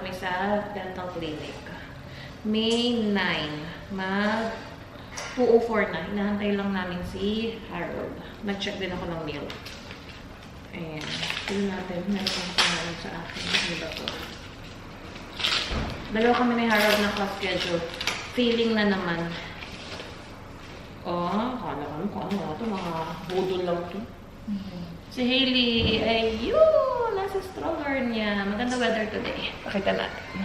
kami sa dental clinic. May 9. Mag-2:04 na. Hinahantay lang namin si Harold. Nag-check din ako ng mail. Ayan. Tignan natin. Meron akong pangalan sa akin. Ano ba to? Dalawa kami ni Harold na class schedule. Feeling na naman. Oh, kala ko ano ito. Mga budol lang ito. Si Hailey, ayun, nasa stroller niya. Maganda weather today. Pakita natin.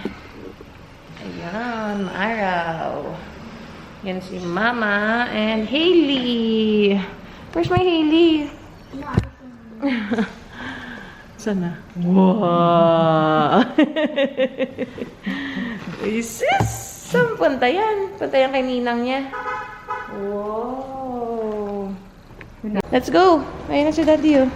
Ayan, maaraw. Yan si Mama and Hailey. Where's my Hailey? Sana? Wow! Isis! Saan punta yan? Punta yan kay ninang niya. Wow! Let's go! Ayun na si Daddy, oh.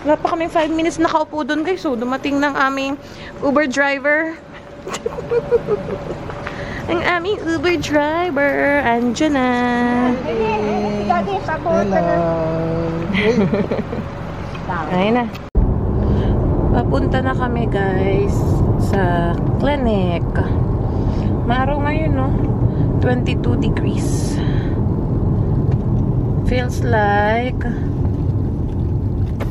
Wala pa kaming 5 minutes nakaupo doon, guys. So, dumating ng aming Uber driver. Ang aming Uber driver. Andiyan na. Ayun na. Papunta na kami, guys, sa clinic. Maaraw ngayon, no? 22 degrees. Feels like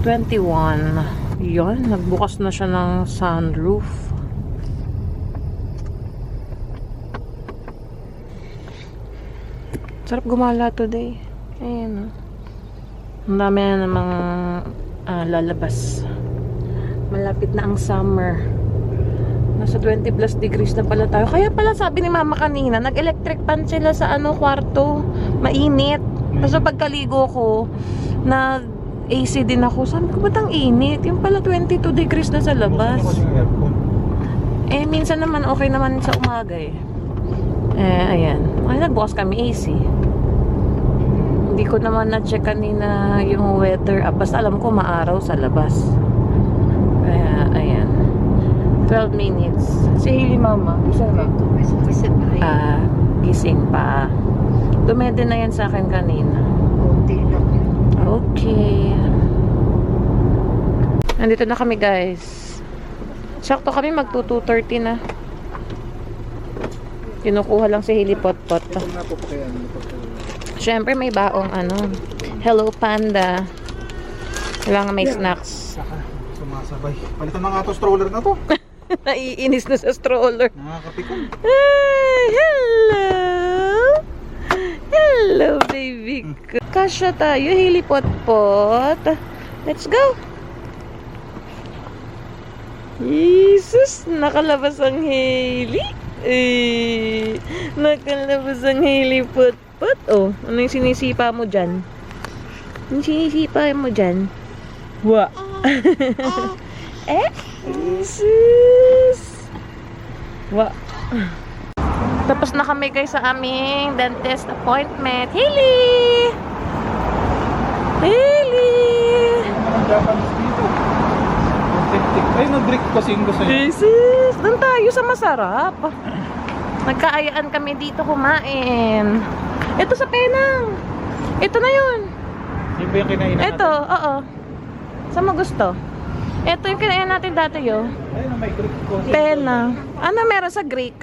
21. Yan, nagbukas na siya ng sunroof. Sarap gumala today. Ayan, ang dami na ng mga lalabas. Malapit na ang summer. Nasa 20 plus degrees na pala tayo. Kaya pala sabi ni Mama kanina, nag-electric fan sila sa kwarto. Mainit. Kasi pagkaligo ko, nag-AC din ako. Sabi ko, ba't ang init? Yung pala 22 degrees na sa labas. Eh, minsan naman okay naman sa umaga eh. Ayan. Ay, nagbukas kami AC. Hindi ko naman na-check kanina yung weather. Basta alam ko maaraw sa labas. Kaya, ayan. 12 minutes. Si Hailey, Mama. Isa na. Gising pa. Dumede na yan sa akin kanina. Okay. Nandito na kami, guys. Sakto kami mag 2:30 na. Kinukuha lang si Hailey Potpot. Siyempre may baong Hello Panda. Kailangan may snacks. Sumasabay. Palitan na nga ito stroller na to. Naiinis na sa stroller. Nakakapikon. Ay, hello! Hello, baby. Kasya tayo, Hailey Potpot. Let's go! Jesus! Nakalabas ang Hailey. Nakalabas ang Hailey Potpot. Oh, ano yung sinisipa mo dyan? Ano yung sinisipa mo dyan? Wa! Jesus! Wa! Tapos na kami, guys, sa aming dentist appointment. Hailey! Hailey! Japanese dito. Ay, nag-break kasi yung gusto niya. Jesus! Doon tayo sa masarap. Nagkaayaan kami dito kumain. Ito sa Penang. Ito na yun. Yung ba yung kinain natin? Ito, oo. Saan mo gusto? Ito yung kinain natin dati, yo. Ayun na, may Greek ko. Penang. Ano meron sa Greek?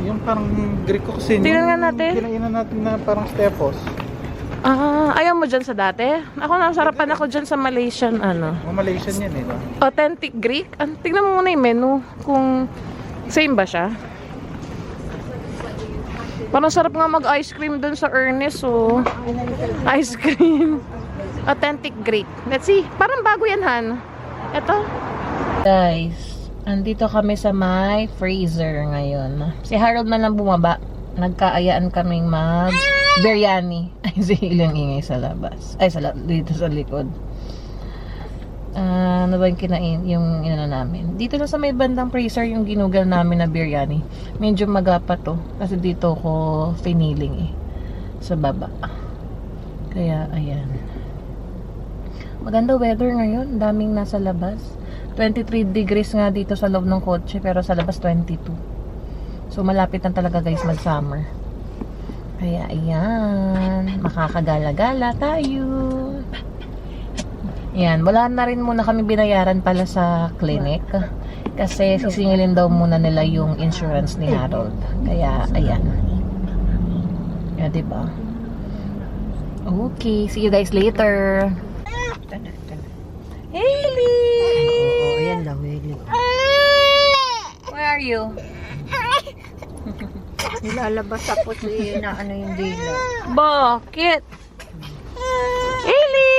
Yung parang Greek ko kasi. Tingnan nga natin. Kinainan natin na parang stepos. Ayaw mo dyan sa dati? Ako nasarapan ako dyan sa Malaysian, Malaysian yan, eh. Authentic Greek. Tignan mo muna yung menu. Kung same ba siya. Parang sarap nga mag-ice cream dun sa Ernest, oh. Ice cream. Authentic Greek. Let's see. Parang bago yan, Han. Ito. Guys, andito kami sa my freezer ngayon. Si Harold na lang bumaba. Nagkaayaan kaming biryani. Ay, si Hilang ingay sa labas. Ay, dito sa likod. Ano ba yung kinain? Yung namin. Dito na sa may bandang freezer yung ginugal namin na biryani. Medyo magapa to. Kasi dito ko finiling eh. Sa baba. Kaya, ayan. Maganda weather ngayon. Daming nasa labas. 23 degrees nga dito sa loob ng kotse. Pero sa labas 22. So, malapit na talaga, guys, mag-summer. Kaya, ayan. Makakagala-gala tayo. Yan, wala na rin muna kami binayaran pala sa clinic. Kasi sisingilin daw muna nila yung insurance ni Harold. Kaya, ayan. Yeah, diba? Okay, see you guys later. Hailey! Oo, yan daw, Hailey. Where are you? Nilalabas ako na ano yung dila. Bakit? Hailey!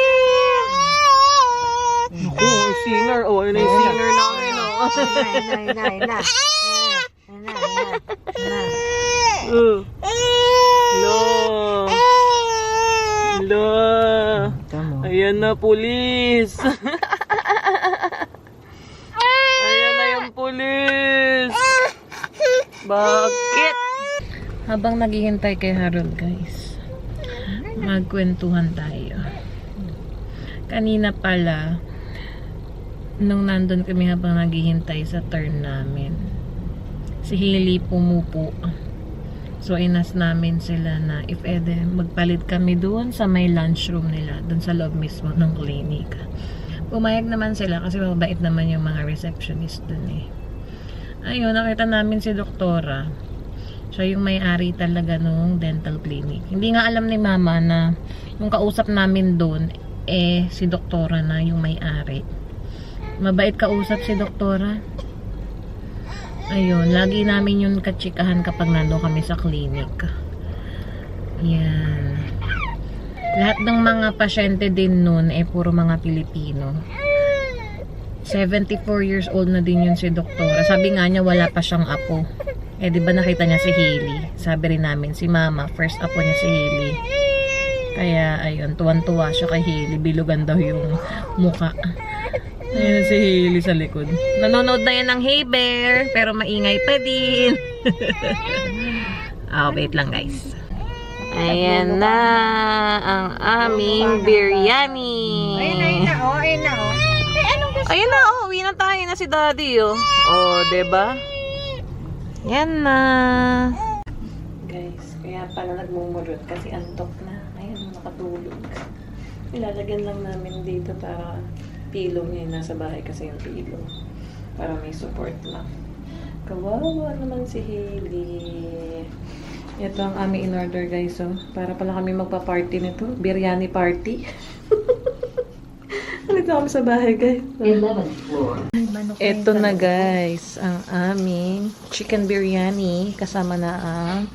Naku, yung singer. Oh, yun yung singer namin. Oh. Na. Lo. Lo. Ayan na, pulis. Ayan na yung pulis. Bakit? Habang naghihintay kay Harold, guys, magkwentuhan tayo. Kanina pala, nung nandun kami habang naghihintay sa turn namin, si Hailey pumupo. So, inas namin sila na if magpalit kami doon sa may lunchroom nila, doon sa loob mismo ng clinic. Pumayag naman sila kasi mabait naman yung mga receptionist doon eh. Ayun, nakita namin si doktora. Siya yung may-ari talaga nung dental clinic. Hindi nga alam ni mama na yung kausap namin doon si doktora na yung may-ari. Mabait kausap si doktora. Ayun, lagi namin yung katsikahan kapag nandun kami sa clinic. Yan. Lahat ng mga pasyente din nun puro mga Pilipino. 74 years old na din yun si doktora. Sabi nga niya wala pa siyang apo. Di ba nakita niya si Hailey? Sabi rin namin si mama, first apo niya si Hailey. Kaya ayun, tuwan-tuwa siya kay Hailey. Bilugan daw yung muka. Ayun si Hailey sa likod. Nanonood na yan ng Hey Bear, pero maingay pa din. Wait lang guys. Ayan na ang aming biryani. Ayun na, oh. Ayun na, uwi na tayo na si Daddy, oh. Oh, diba? Yan na. Guys, kaya pala nagmumurot kasi antok na. Ayun, nakatulog. Ilalagyan lang namin dito para pillow niya nasa bahay kasi yung pillow. Para may support lang. Kawawa naman si Hailey. Ito ang aming in-order guys. Oh. Para pala kami magpa-party nito. Biryani party. Nandito kami sa bahay guys. Ito na guys. Ang aming chicken biryani. Kasama na ang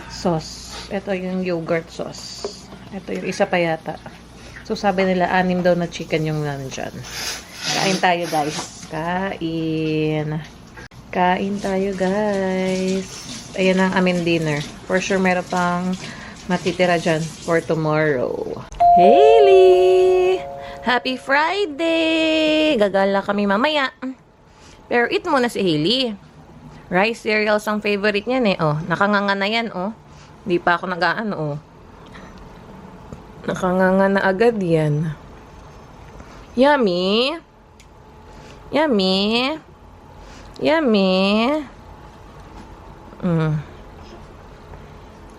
sauce. Ito yung yogurt sauce. Ito yung isa pa yata. So, sabi nila, 6 daw na chicken yung nandyan. Kain tayo, guys. Kain. Kain tayo, guys. Ayan ang aming dinner. For sure, meron pang matitira dyan for tomorrow. Hailey! Happy Friday! Gagala kami mamaya. Pero eat muna si Hailey. Rice cereals ang favorite niyan eh. Oh, nakanganga na yan, oh. Hindi pa ako nag-aano, oh. Nakanganga na agad yan. Yummy. Yummy. Yummy.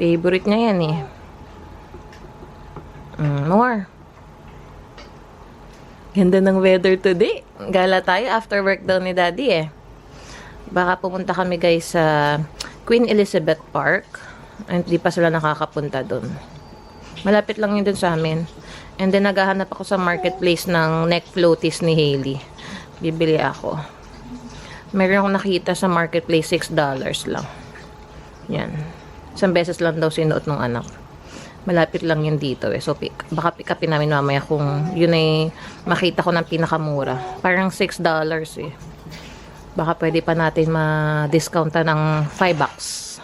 Favorite niya yan eh. More. Ganda ng weather today. Gala tayo after work daw ni Daddy eh. Baka pumunta kami guys sa Queen Elizabeth Park. Hindi pa sila nakakapunta doon. Malapit lang yun dun sa amin. And then, naghahanap ako sa marketplace ng neck floaties ni Hailey. Bibili ako. Meron akong nakita sa marketplace, $6 lang. Yan. Isang beses lang daw sinuot ng anak. Malapit lang yun dito eh. So, baka pick upin namin mamaya kung yun ay makita ko ng pinakamura. Parang $6 eh. Baka pwede pa natin ma-discounta ng $5.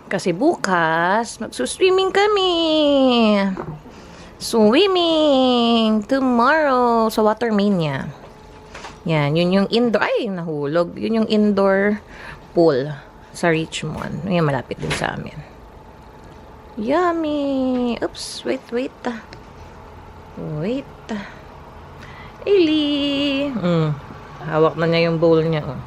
Kasi bukas, magsuswimming kami. Swimming tomorrow sa Watermania. Yan, yun yung indoor. Ay, nahulog. Yun yung indoor pool sa Richmond. Yan, malapit din sa amin. Yummy! Oops, wait. Wait. Hailey! Hawak na niya yung bowl niya. Oh.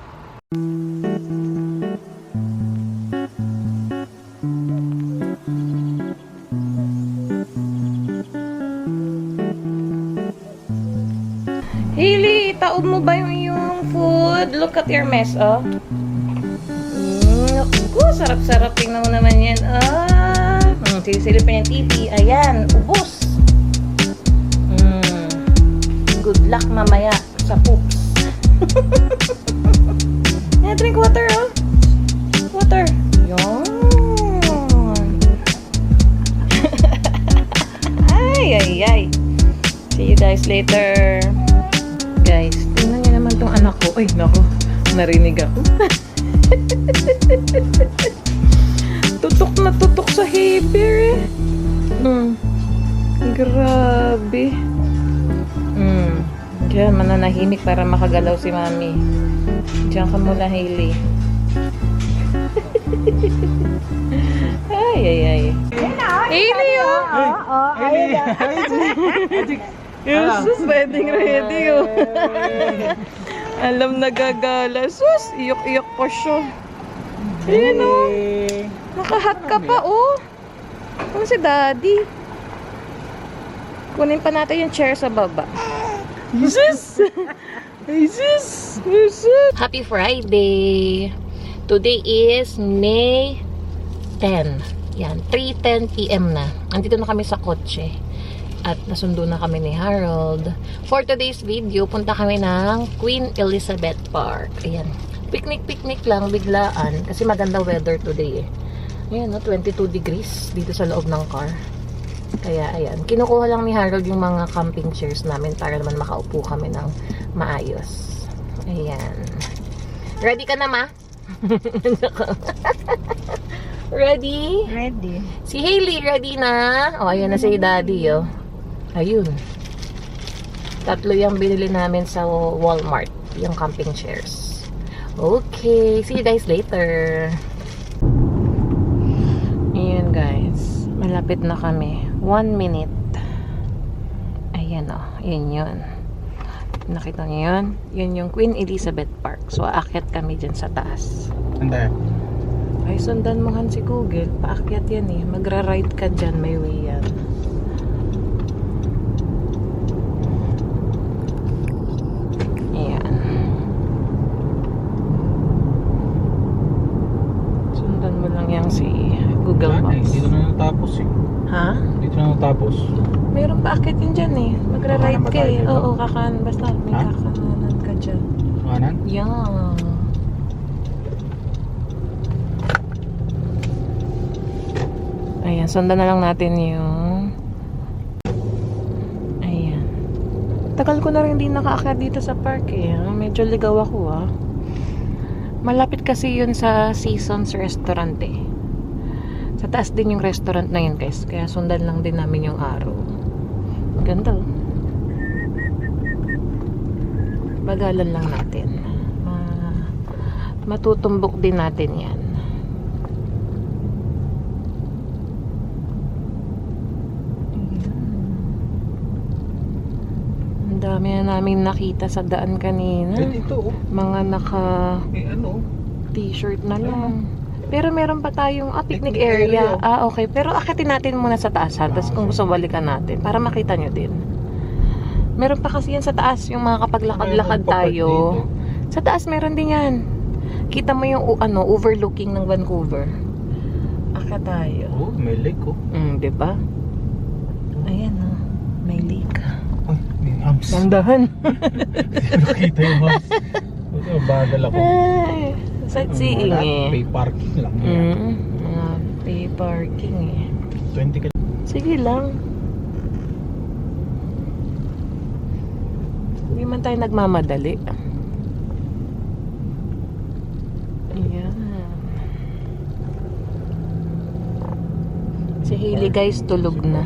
Hailey, taob mo ba yung iyong food? Look at your mess, oh. Naku, sarap-sarap. Tingnan mo naman yan. Sisilipin yung TV. Ayan, ubos. Good luck mamaya sa poops. Yeah, drink water, oh. Water. Yun. Ay. See you guys later. Guys, tingnan niyo naman tong anak ko. Ay, naku. Narinig ako. Tutok na tutok sa hair eh. Grabe. Diyan, mananahimik para makagalaw si mami. Diyan ka muna, Hailey. Ay. Hailey, oh! Sus, ready, oh. Alam na gagala. Sus, iyok-iyok pa siya. Ayan, oh. Nakahat ka pa, oh. Ano si daddy? Kunin pa natin yung chair sa baba. Jesus! Jesus! Happy Friday! Today is May 10. Yan, 3:10 PM na. Andito na kami sa kotse. At nasundo na kami ni Harold. For today's video, punta kami ng Queen Elizabeth Park. Ayan. Picnic lang, biglaan. Kasi maganda weather today eh. Ayan, no, 22 degrees dito sa loob ng car. Kaya, ayan. Kinukuha lang ni Harold yung mga camping chairs namin para naman makaupo kami ng maayos. Ayan. Ready ka na, ma? Ready? Ready. Si Hailey, ready na? O, ayan na si Daddy, oh. Ayun. 3 yung binili namin sa Walmart. Yung camping chairs. Okay. See you guys later. Ayan, guys. Malapit na kami. 1 minute. Ayan, oh. Ayan yun. Nakita niyo yun? Yun yung Queen Elizabeth Park. So, aakyat kami dyan sa taas. Hindi. Ay, sundan mo han si Google. Paakyat yan eh. Magra-ride ka dyan. May way yan. Ayan. Sundan mo lang yang si Google Maps. Dito na natapos eh. Ha? Dito na natapos. Meron paakyat yun dyan eh. Magra-ride ka eh. Kakanan ba tayo? Oo, kakan. Basta may Ha? kakanan ka dyan. Kanan? Yeah. Ayan, sundan na lang natin yung... Ayan. Tagal ko na rin din nakaakyat dito sa park eh. Medyo ligaw ako ah. Malapit kasi yun sa Seasons Restaurant eh. Sa taas din yung restaurant na yun guys. Kaya sundan lang din namin yung araw. Ganda oh. Bagalan lang natin. Matutumbok din natin yan. Ang dami na namin nakita sa daan kanina. Dito oh. Mga naka Ano? t-shirt na lang. Pero meron pa tayong picnic Picnic area. area. Okay. Pero akitin natin muna sa taas ha. Tapos kung gusto balikan natin. Para makita nyo din. Meron pa kasi yan sa taas. Yung mga kapag lakad-lakad tayo. Sa taas meron din yan. Kita mo yung overlooking ng Vancouver. Aka tayo. Oh, may lake oh. Diba? Ayan oh. May lake. Ay, may hams. Nandahan. Nakita yung hams. Ito, bagal ako. Ay, sightseeing eh. Pay parking lang. Pay parking eh. 20 ka. Sige lang. Hindi man tayo nagmamadali. Ayan. Si Hailey guys tulog na.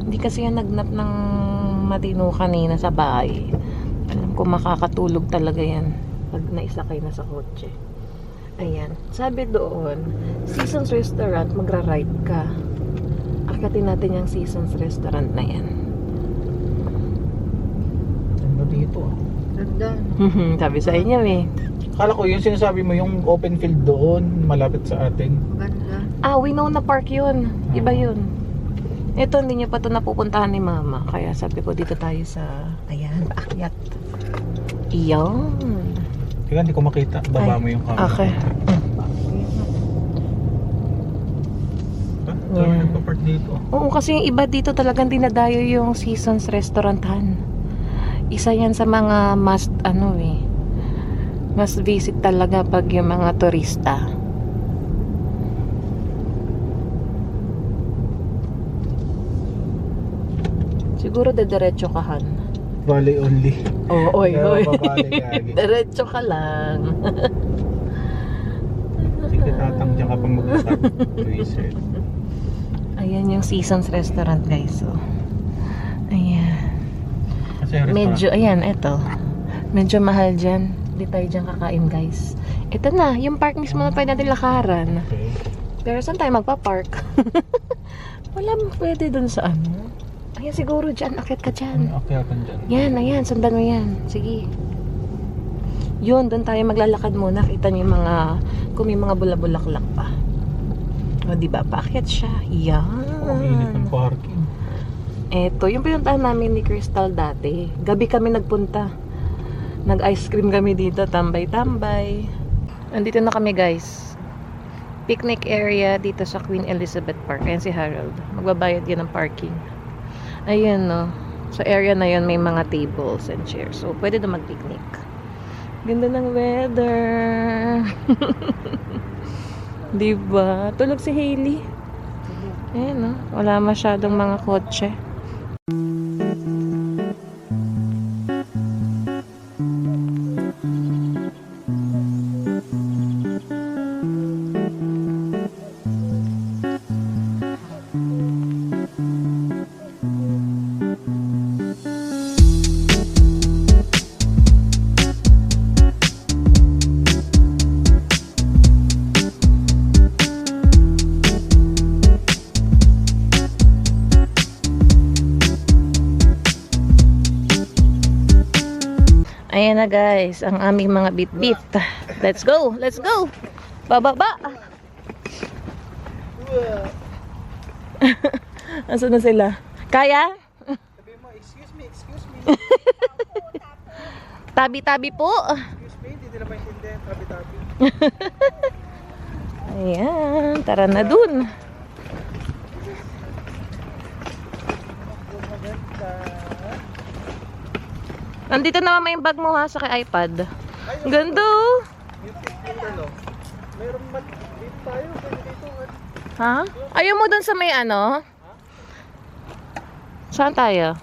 Hindi kasi yan nagnap ng matino kanina sa bahay. Alam ko makakatulog talaga yan pag naisakay na sa kotse. Ayan. Sabi doon, Seasons Restaurant, magra-ride ka. Akatin natin yung Seasons Restaurant na yan. Ano dito ah? Ganda. Sabi sa inyo eh. Akala ko yung sinasabi mo yung open field doon, malapit sa atin. Ganda. Winona Park yun. Iba yun. Ito, hindi niyo pa ito napupuntahan ni Mama. Kaya sabi ko, dito tayo sa... Ayan, paakyat. Iyon. Teka, hindi ko makita. Baba Ay, mo yung camera. Okay. Dami nagpa-park dito. Oo, kasi yung iba dito talagang dinadayo yung Seasons Restaurantan. Isa yan sa mga must, must visit talaga pag yung mga turista. Siguro dediretso ka, Han. Valley only. Oo, oy, Kaya oy. mababali gagi. Diretso ka lang. Hindi ka tatanggihan ka pang maglakad. Reset. Ayan yung Seasons Restaurant, guys. So, ayan. Kasi yung Medyo, ayan, eto. Medyo mahal dyan. Hindi tayo dyan kakain, guys. Ito na, yung park mismo na pwede natin lakaran. Okay. Pero saan tayo magpa-park? Wala pwede dun sa ano. Ayan, siguro dyan. Akit ka dyan. Okay, akan dyan. Yan, ayan. Sundan mo yan. Sige. Yun, doon tayo maglalakad muna. Kita niyo yung mga, kung may mga bula-bulaklak pa. O, diba? Paakyat siya. Yan. Ang init ng parking. Eto, yung pinuntahan namin ni Crystal dati. Gabi kami nagpunta. Nag-ice cream kami dito. Tambay-tambay. Andito na kami, guys. Picnic area dito sa Queen Elizabeth Park. Ayan si Harold. Magbabayad yan ng parking. Ayan, no. Sa area na yun, may mga tables and chairs. So, pwede na mag-picnic. Ganda ng weather. Diba? Tulog si Hailey. Ayan, no. Wala masyadong mga kotse. Ayan na, guys, ang aming mga bit-bit. Let's go! Let's go! Bababa! Asan na sila? Kaya? Sabi mo, excuse me. Tabi-tabi po. Excuse me, hindi nila maintindihan. Tabi-tabi. Ayan, tara na dun. Nandito naman may bag mo, ha, sa kay iPad. Ganda, oh. Meron dito tayo. Pwede dito. Ha? Ayaw mo dun sa may ano? Saan tayo?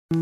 Okay,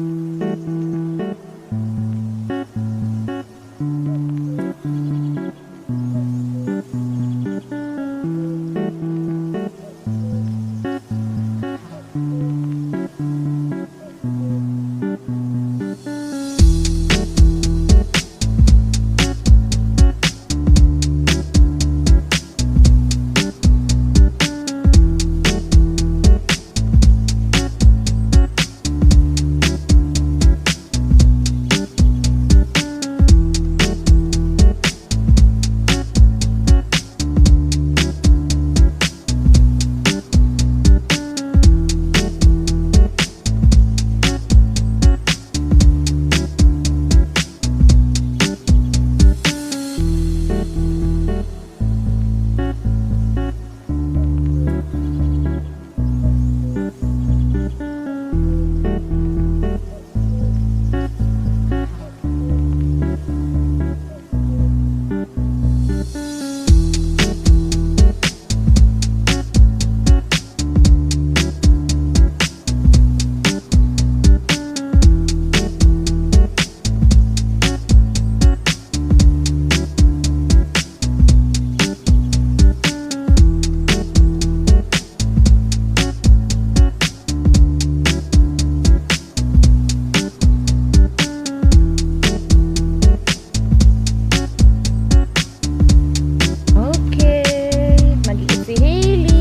mag-iit si Hailey.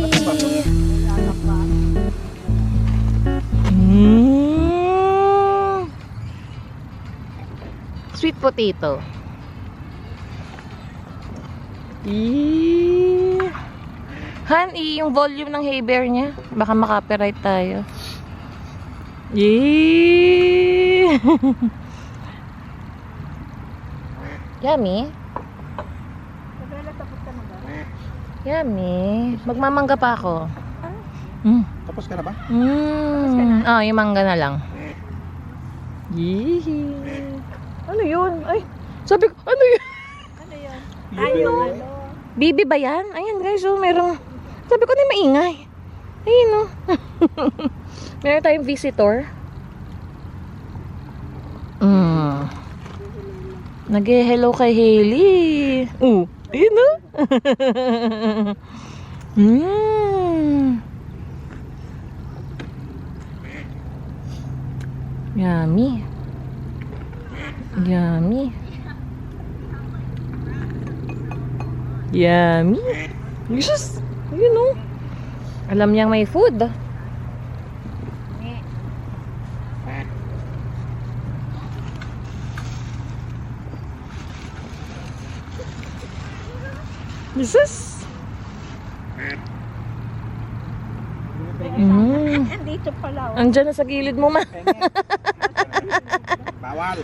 Sweet potato. Han, yung volume ng hay bear niya. Baka makapiright tayo. Yummy. Yummy. Magmamangga pa ako. Tapos ka na ba? Yung mangga na lang. Yee. Ano yun? Ay, sabi ko, ano yun? Ayun. Bibi ba yan? Ayan guys, oh, merong, sabi ko na maingay. Ayun, oh. Meron tayong visitor. Nag-hello kay Hailey. Ayun, oh. Yummy. Yummy. Yummy. Yes. You know. Alam niyang may food. Jesus. Dito pala. Andyan na sa gilid mo, ma. Bawal.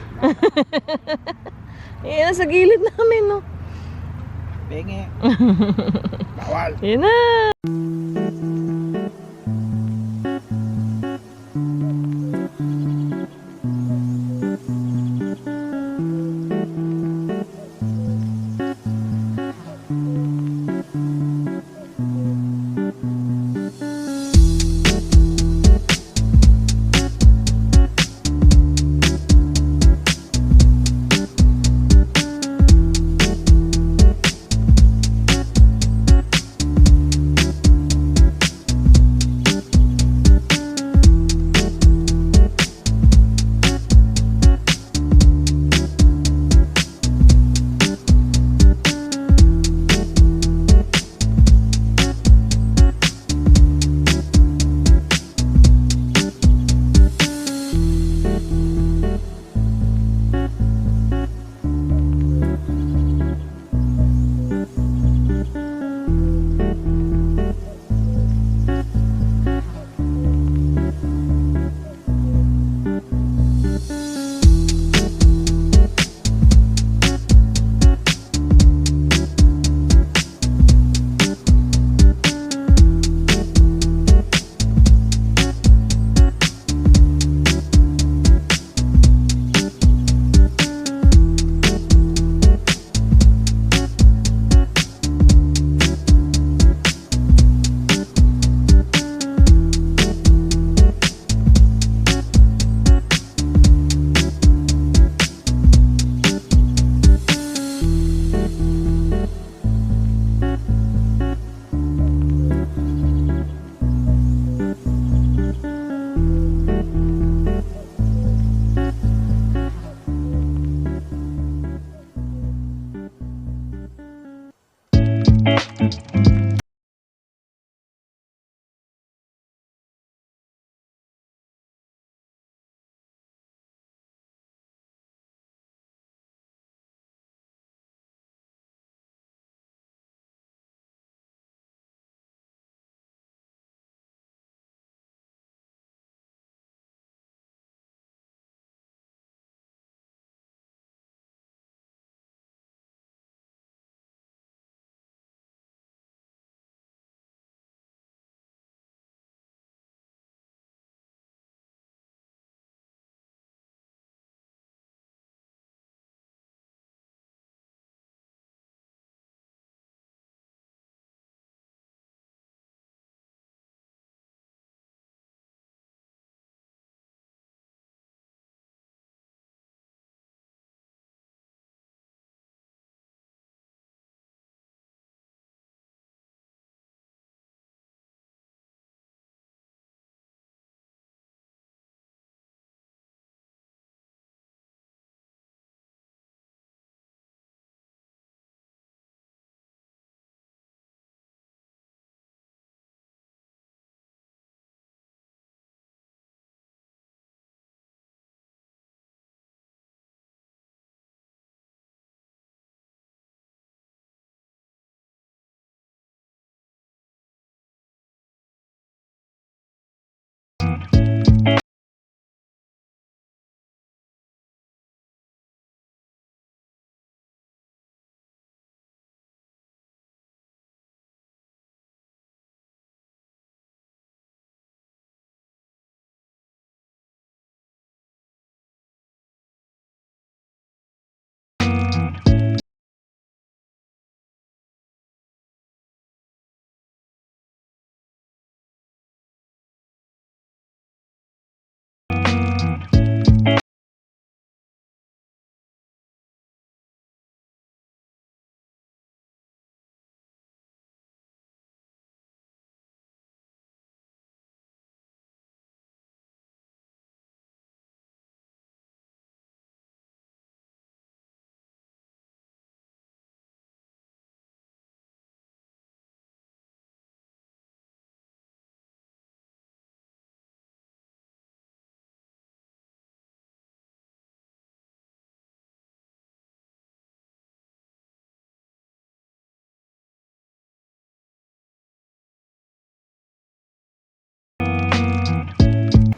Yan, sa gilid namin, no. Penge. Bawal. Yan na.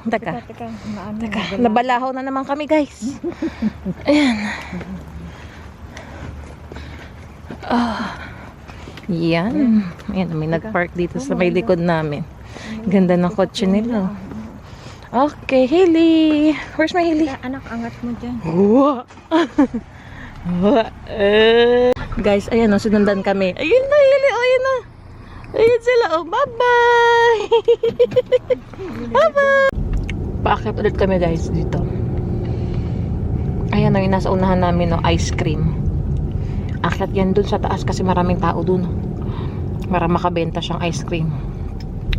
Teka. Teka, maano. Teka, nabalahaw na naman kami, guys. Ayan. Yan. Ayan, may nag-park dito sa may likod namin. Ganda ng kotse nila. Okay, Hailey. Where's my Hailey? Anak, angat mo dyan. Guys, ayan o, sinundan kami. Ayun na, Hailey. Oh, ayun na. Ayun sila. Oh, bye-bye. Bye-bye. Paakyat ulit kami, guys, dito. Ayan o, yung nasa unahan namin, no, ice cream. Akyat yan dun sa taas kasi maraming tao dun. Para makabenta siyang ice cream.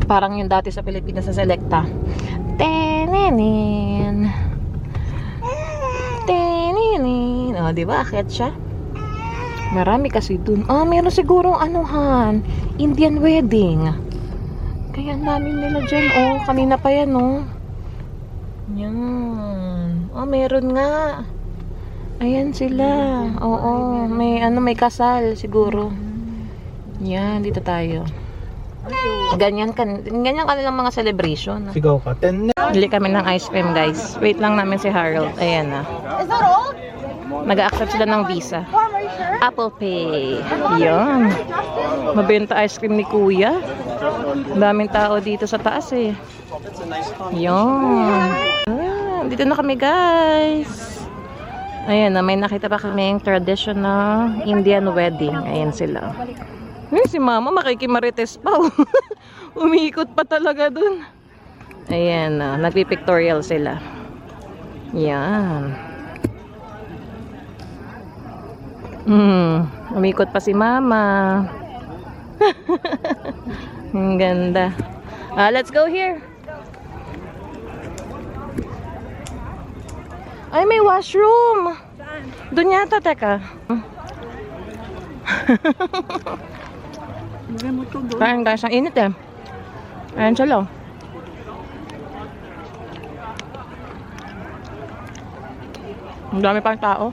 Parang yung dati sa Pilipinas sa Selecta. Teninin. Teninin. O, diba? Akyat siya. Marami kasi dun. Ah, meron sigurong anuhan. Indian wedding. Kaya namin nila dyan. Oh, kanina pa yan, oh. Yan. Oh, meron nga. Ayan sila. Oo, may ano, may kasal siguro. Yan, dito tayo. Ganyan kanilang mga celebration. Sigaw ka. 10 na. Bili kami ng ice cream, guys. Wait lang namin si Harold. Ayan na. Nag-accept sila ng Visa. Apple Pay. Yan. Mabenta ice cream ni Kuya. Daming tao dito sa taas eh. Yan. Dito na kami, guys. Ayan na, may nakita pa kaming traditional Indian wedding. Ayan sila. Si Mama makikimarites pa. Umiikot pa talaga dun. Ayan na, nagpipictorial sila. Yan. Umikot pa si Mama. Ang ganda. Let's go here. Ay, may washroom. Doon yata, teka. Parang guys, ang init eh. Ayan siya lang. Ang dami pang tao.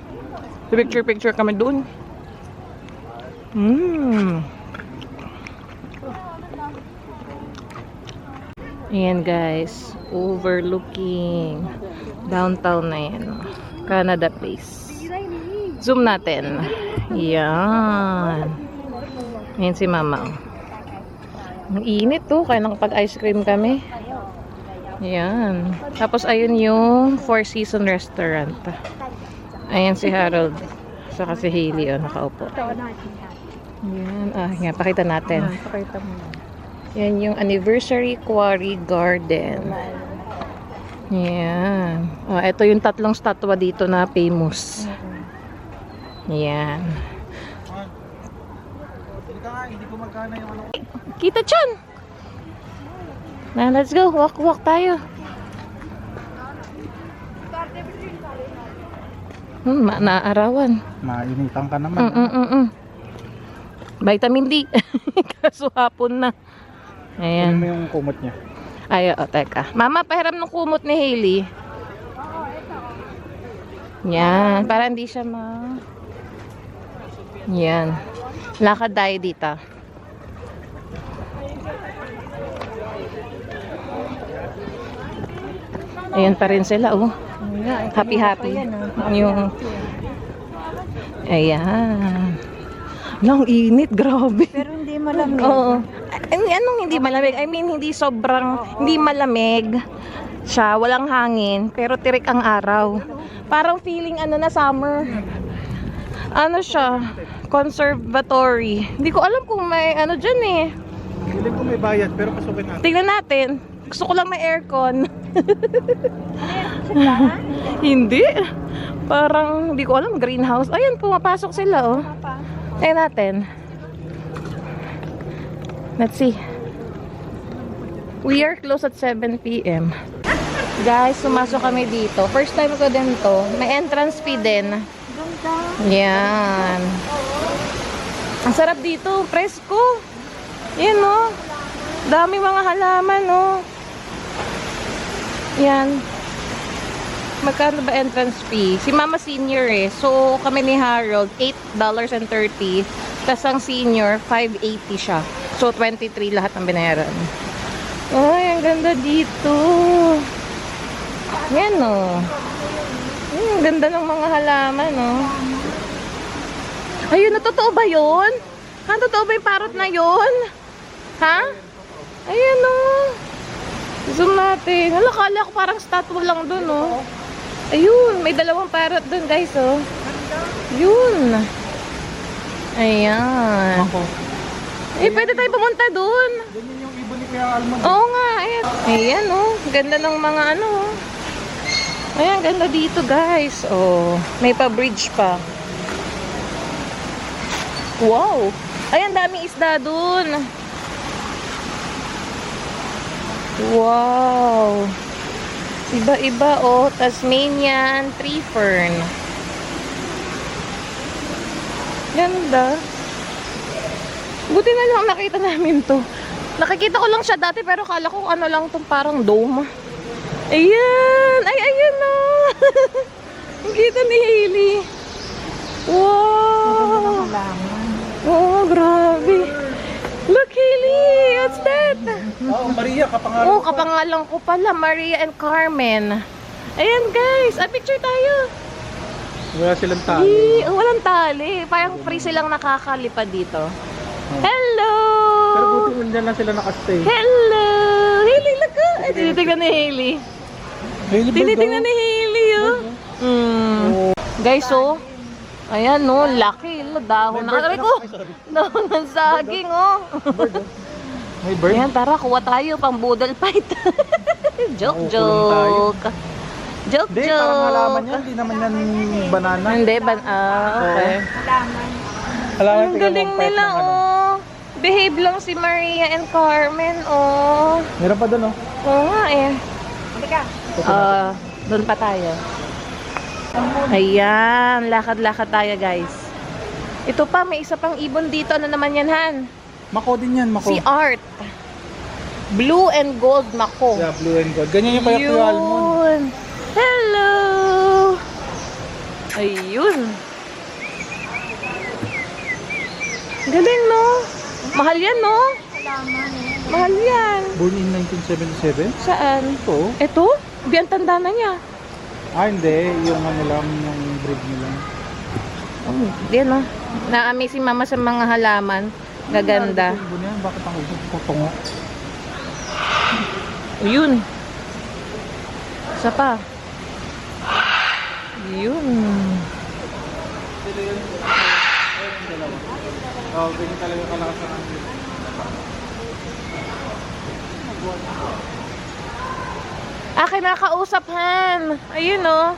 Picture kami doon. Ayan guys, overlooking downtown na yan. Canada Place. Zoom natin. Yan. Ayan si Mama. Ang init to, kaya nakapag-ice cream kami. Yan. Tapos ayun yung Four Seasons Restaurant. Ayan si Harold. Saka si Hailey, nakaupo. Yan. Yan, pakita natin. Pakita mo na. Yan yung Anniversary Quarry Garden. Yan. Ito yung tatlong statwa dito na famous. Yan. Hindi ko magkana yung ano. Kita dyan! Na, let's go. Walk tayo. Naaarawan. Mainitan ka naman. Vitamin D. Kaso hapon na. Ayan. Ano mo yung kumot niya? Ay, teka. Mama, pahiram ng kumot ni Hailey. Yan. Para hindi siya Yan. Lakad tayo dito. Ayan pa rin sila, oh. Happy. Yung... Ayan. Lang init, grabe. Pero hindi malamig. Oo. Anong hindi malamig? I mean, hindi sobrang, hindi malamig siya, walang hangin, pero tirik ang araw. Parang feeling na summer. Ano siya? Conservatory. Hindi ko alam kung may dyan eh. Hindi ko may bayad, pero pasukin natin. Tingnan natin. Gusto ko lang may aircon. Hindi. Parang, hindi ko alam, greenhouse. Ayan, pumapasok sila, oh. Tingnan natin. Let's see. We are closed at 7 p.m. Guys, sumasok kami dito. First time ko din to. May entrance fee din. Yan. Ang sarap dito. Presko. Yan, no. Dami mga halaman, no. Yan. Magkano ba entrance fee? Si Mama senior eh. So, kami ni Harold, $8.30. Tapos ang senior, $5.80 siya. So, $23 lahat ng binayaran. Ay, ang ganda dito. Yan oh. Ganda ng mga halaman oh. Ayun, totoo ba yun? Ha, totoo ba yung parrot na yun? Ha? Ayan oh. Zoom natin. Hala, kala ko parang statue lang dun oh. Ayun, may dalawang parrot dun guys oh. Yun. Ayan. Ako. Eh, pwede tayo pumunta dun. Ganyan yung ibon ni Kuya Almond. Oo nga, ayan. Ayan oh, ganda ng mga ano oh. Ayan, ganda dito guys. Oh, may pa-bridge pa. Wow. Ayan, daming isda dun. Wow. Iba-iba oh, Tasmanian tree fern. Ganda. Buti na lang nakita namin to. Nakikita ko lang siya dati pero kala ko ano lang tong parang dome. Ayan! Ay, ayan na! Ang kita ni Hailey. Wow! Halaman. Oh, grabe. Look, Hailey! What's that? Oo, Maria, kapangalan Oh, ko. kapangalan ko pala. Maria and Carmen. Ayan, guys. Picture tayo. Wala silang tali. Walang tali. Parang free silang nakakalipad dito. Hello! Pero buti nandiyan lang sila nakastay. Hello! Hailey, look! Ay, tinitignan ni Hailey. Tinitingnan ni Hailey, oh. Guys, oh. Ayan, oh. Laki. Dahon na. Aray ko. Dahon ng saging, oh. May bird. Ayan, tara. Kuha tayo pang boodle fight. Joke, joke. Joke, Hindi, parang halaman yan. joke. Hindi naman yan banana. Hindi, okay. Halaman. Halaman, Ang tingnan mo galing ang pet nila, ng ano. oh. Behave lang si Maria and Carmen, oh. Meron pa doon, oh. Oo nga, eh. Halika. Doon pa tayo. Ayan, lakad-lakad tayo guys. Ito pa, may isa pang ibon dito. Ano naman yan, Han? Mako din yan, mako. Si Art. Blue and gold mako. Yeah, blue and gold. Ganyan yung kaya Kuya Almond. Yun. Hello! Ayun. Galing, no? Mahal yan, no? Halaman. Mahal yan. Born in 1977? Saan? Ito. Ito? Biyan tanda na niya. Ah, hindi. Yung ano lang, yung breed nila. Oh, yan, no? Na-amaze si mama sa mga halaman. Gaganda. Ito, ibon yan. Bakit ang ibon? Kutungo. Yun. Isa pa. Yun. Oo, ganyan talaga kalakas ang ano. Kinakausap, Han. Ayun, oh.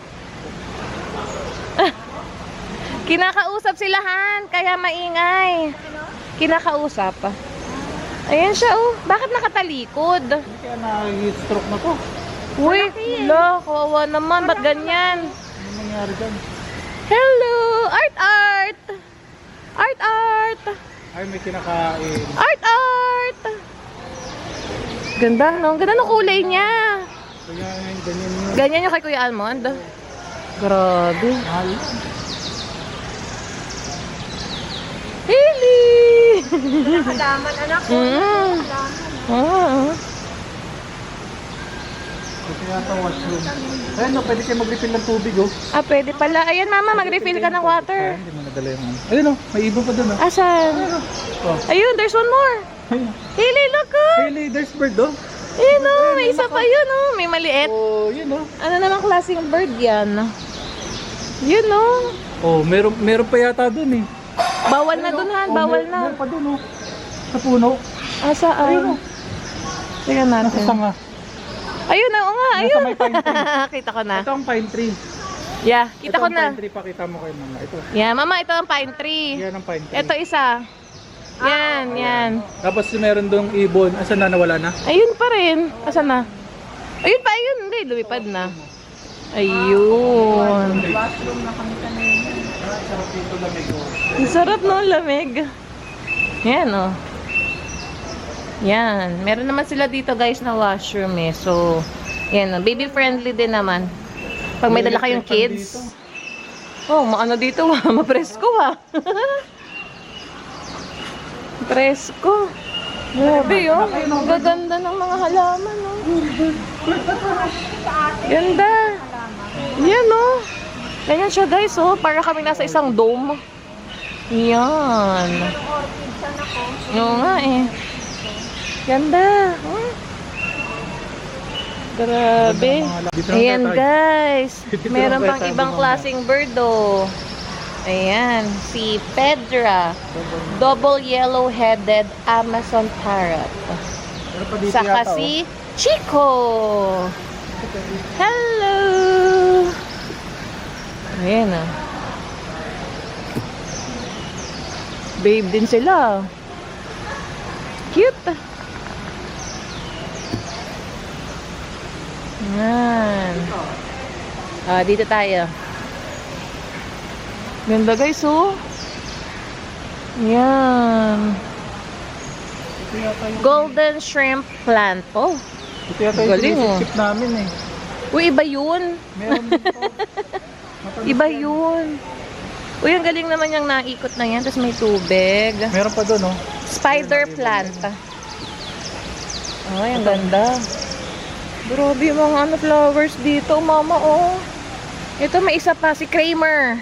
Kinakausap sila, Han. Kaya maingay. Kinakausap. Ayan siya, oh. Bakit nakatalikod? Hindi kaya na-stroke na to. Uy, la, kawawa naman. Ba't ganyan? Ano nangyari dyan? Hello! Art, art! Art, art! Ay, may kinakain. Art, art! Ganda, no? Ganda ng kulay niya. Ganyan, ganyan yun. Ganyan yung kay Kuya Almond. Grabe. Mahal. Hailey! Halaman, anak ko. Mm. Halaman. Kasi yata washroom. Ayun, no, pwede kayo mag-refill ng tubig, oh. Pwede pala. Ayan, mama, mag-refill ka ng water. Hindi mo nadala yung ano. Ayun, oh, may ibon pa doon, oh. Asan? Oh. Ayun, there's one more. Ayun. Hailey, look, oh. Hey, there's bird, oh. Ayun, oh. May isa pa yun, oh. May maliit. Oh, yun, oh. Ano namang klaseng bird yan? Yun, oh. Oh, meron pa yata doon, eh. Bawal na dun, Han. Bawal na. Meron pa doon, oh. Sa puno. Saan? Ayun, oh. Tingnan Nasa natin. sanga. Ayun, oo nga. Nasa Ayun. may pine tree. Kita ko na. Ito ang pine tree. Yeah, kita ko Ito ang na. pine tree, pakita mo kay mama. Ito. Yeah, mama, ito ang pine tree. Yan ang pine tree. Ito isa. Yan, yan. Tapos meron doong ibon. Asan na, nawala na? Ayun pa rin. Asan na? Ayun pa, ayun. Hindi, lumipad na. Ayun. Washroom na kami kanina. Sarap dito lamig, oh. Ang sarap, no? Lamig. Yan, oh. Yan. Meron naman sila dito, guys, na washroom, eh. So, yan, oh. Baby friendly din naman. Pag may dala kayong kids. Oh, maano dito, ha? Mapresko, ha? Presko. Grabe, oh. Ang gaganda ng mga halaman, oh. Ganda. Yan oh. Ganyan siya guys oh. Para kami nasa isang dome. Yan. Oo nga eh. Ganda. Hmm. Grabe. Ayan guys. Meron pang ibang klaseng bird oh. Ayan. Si Pedra. Double yellow-headed Amazon parrot. Saka si Chico. Hello. Ayan ah. Babe din sila. Cute. Yan. Dito tayo. Ganda guys oh. Yan. Golden shrimp plant. Oh. Ito yata yung Galing, oh. sinisip namin eh. Uy, iba yun. Meron din po. Iba yun. Uy, ang galing naman yung naikot na yan. Tapos may tubig. Meron pa doon, oh. Spider plant. Ay, ang ganda. Grabe yung mga flowers dito, mama, oh. Ito, may isa pa, si Kramer.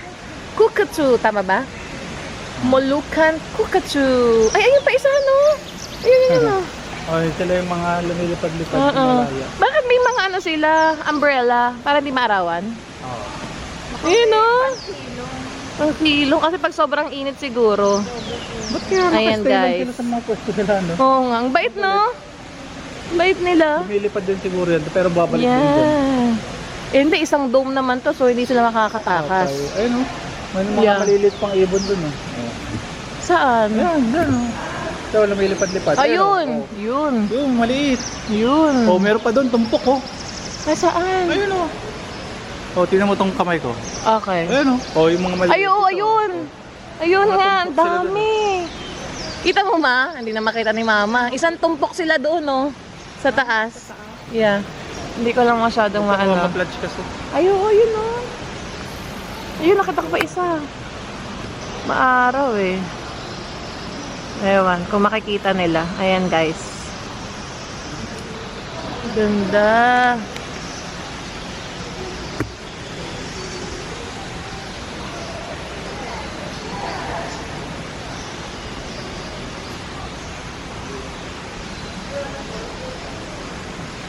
Kukatsu, tama ba? Molukan Kukatsu. Ay, ayun pa isa, no? Ayun, yun, no? Oh, sila yung mga lumilipad-lipad na malaya. Bakit may mga ano sila, umbrella, para hindi maarawan? Oo. Ayun, no? Ang kilong, kasi pag sobrang init siguro. Ba't kaya Ayan, nakastay lang guys. sila sa mga pwesto nila, no? Oo nga, ang bait, no? Bait nila. Lumilipad din siguro yan, pero babalik din dyan. Yeah. Eh, hindi, isang dome naman to, so hindi sila makakatakas. Okay. Ayun, oh. May mga Yeah. maliliit pang ibon dun, oh. Saan? Ayan, dyan, oh. Ito, lumilipad-lipad. Ayun, oh. yun. Yung maliit. Yun. Oh, meron pa doon, tumpok, oh. Ay, saan? Ayun, oh. Oh, tingnan mo tong kamay ko. Okay. Ayun, oh. Oh, yung mga maliit. Ay, oo, ayun. Ayun Mga nga, ang tumpok sila dami. Kita mo ma? Hindi na makita ni mama. Isang tumpok sila doon, no? Sa taas. Yeah. Hindi ko lang masyadong maano. Ma-platch kasi. Ay, oo, yun, no? Ayun, nakita ko pa isa. Maaraw, eh. Ewan, kung makikita nila. Ayan, guys. Ganda.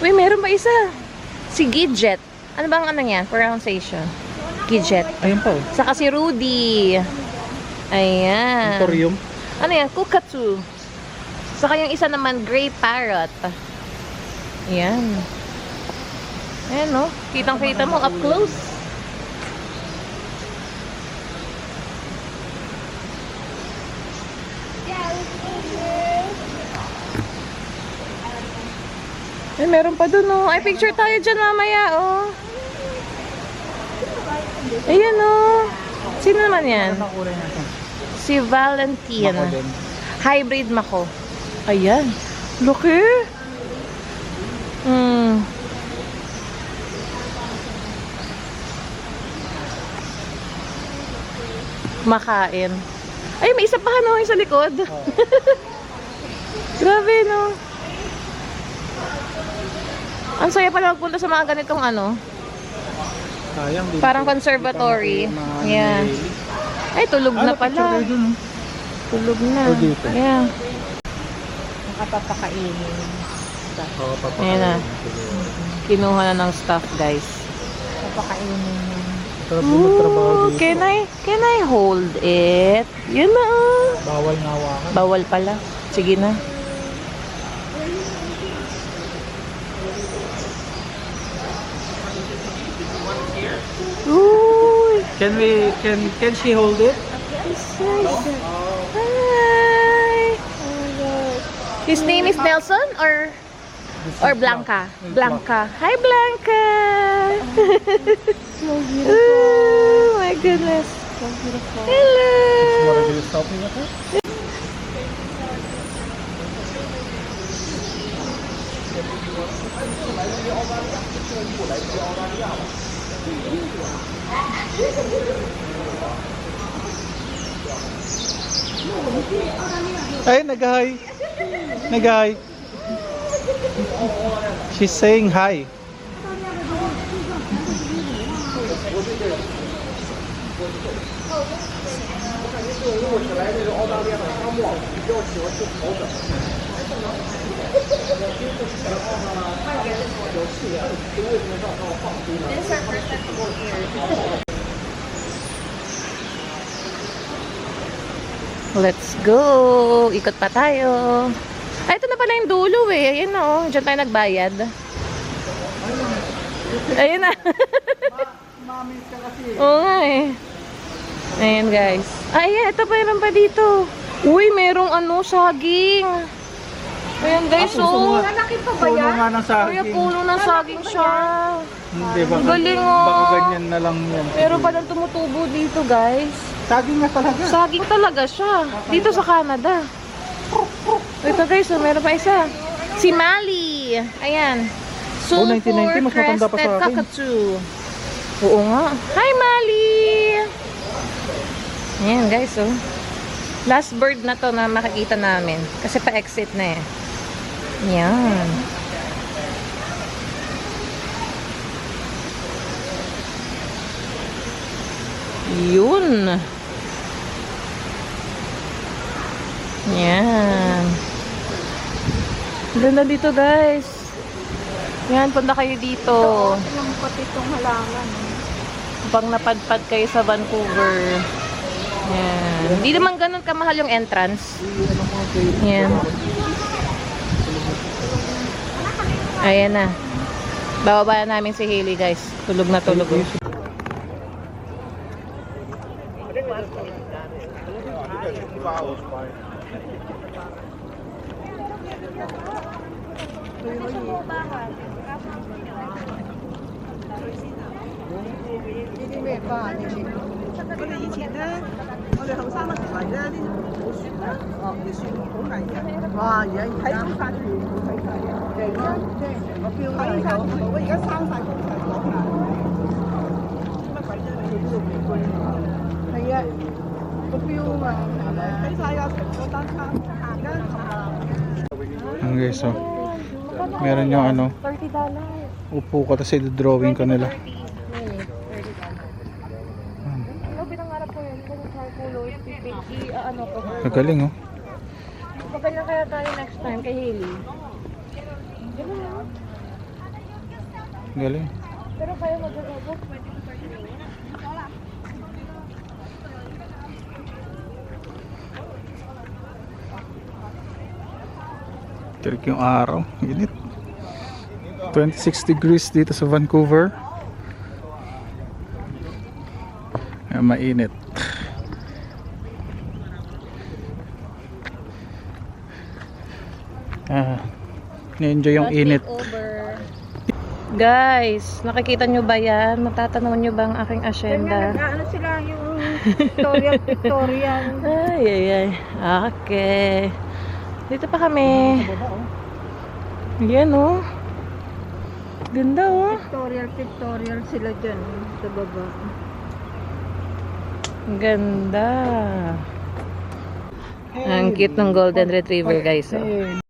Uy, meron pa isa. Si Gidget. Ano bang ano niya? Pronunciation. Gidget. Ayun pa, oh. Saka si Rudy. Ayan. Torium. Ano yan? Kukatsu. Saka yung isa naman, gray parrot. Ayan. Ayan, no? Kitang-kita mo, up close. Ay, meron pa dun, oh. Ay, picture tayo dyan mamaya, oh. Ayan, oh. Sino naman yan? Ano ang kulay natin? Si Valentine. Mako din. Hybrid mako. Ayan. Laki. Makain. Ay, may isa pa, no? Yung sa likod. Oh. Grabe, no? Ang saya pala magpunta sa mga ganitong ano. Sayang, di Parang di pa conservatory. nakuha mga Yeah. nilili. Ay, tulog na picture pala. kayo dun, oh. Tulog na. O, dito. Yeah. Nakapapakainin. Oo, papakain. Ayan na. Kinuha na ng staff, guys. Papakainin. Sarap din magtrabaho Ooh, dito. can I hold it? Yun na. Oh. Bawal nga hawakan. Bawal pala. Sige na. Uy. Can she hold it? Hi. His name is Nelson or Blanca? Blanca. Hi, Blanca. Oh my goodness. Hello. What are you stopping at her? Ay, nag-hi. Nag-hi. She's saying hi. Let's go! Ikot pa tayo. Ay, ito na pala yung dulo eh. Ayun na oh. Diyan tayo nagbayad. Ayun na. Oo nga eh. Ayan guys. Ay, ito pa meron pa dito. Uy, merong ano, saging. Ayan guys, oh. Malaki pa ba Puno yan? nga ng Ay, saging. puno ng saging siya. Hindi, baka, Ang galing, oh. baka ganyan na lang yan. Pero palang tumutubo dito guys. Saging nga talaga. Saging talaga siya. Dito sa Canada. Ito guys, oh, meron pa isa. Si Mali. Ayan. Oh, Sulfur 1990, mas matanda pa sa crested akin. cockatoo. Oo nga. Hi Mali! Ayan guys, oh. Last bird na to na makikita namin. Kasi pa-exit na eh. Ayan. Yun. Yan. Ganda dito guys. Yan, punta kayo dito. Ang pati itong halaman. Pag napadpad kayo sa Vancouver. Yan. Hindi naman ganun kamahal yung entrance. Yan. Ayan na. Bababa na namin si Hailey guys. Tulog na tulog. Ang guys, oh. Meron yung ano, $30. upo ka tapos i-drawing ka nila. Ano pinangarap ko yun? Kung charcoal or ano ko. Nagaling, oh. Maganda kaya tayo next time kay Hailey. Ganun lang. Galing. Pero kaya mag-robot, pwede ko $30. Tirik yung araw. Init. 26 degrees dito sa Vancouver. Kaya mainit. Na-enjoy yung init. Over. Guys, nakikita nyo ba yan? Matatanaw nyo ba ang aking asyenda? Ano sila yung tutorial. Ay, ay, ay. Okay. Dito pa kami. Yan, oh. Ganda, oh. Tutorial sila dyan sa baba. Ganda. Ang cute ng golden retriever, guys, oh.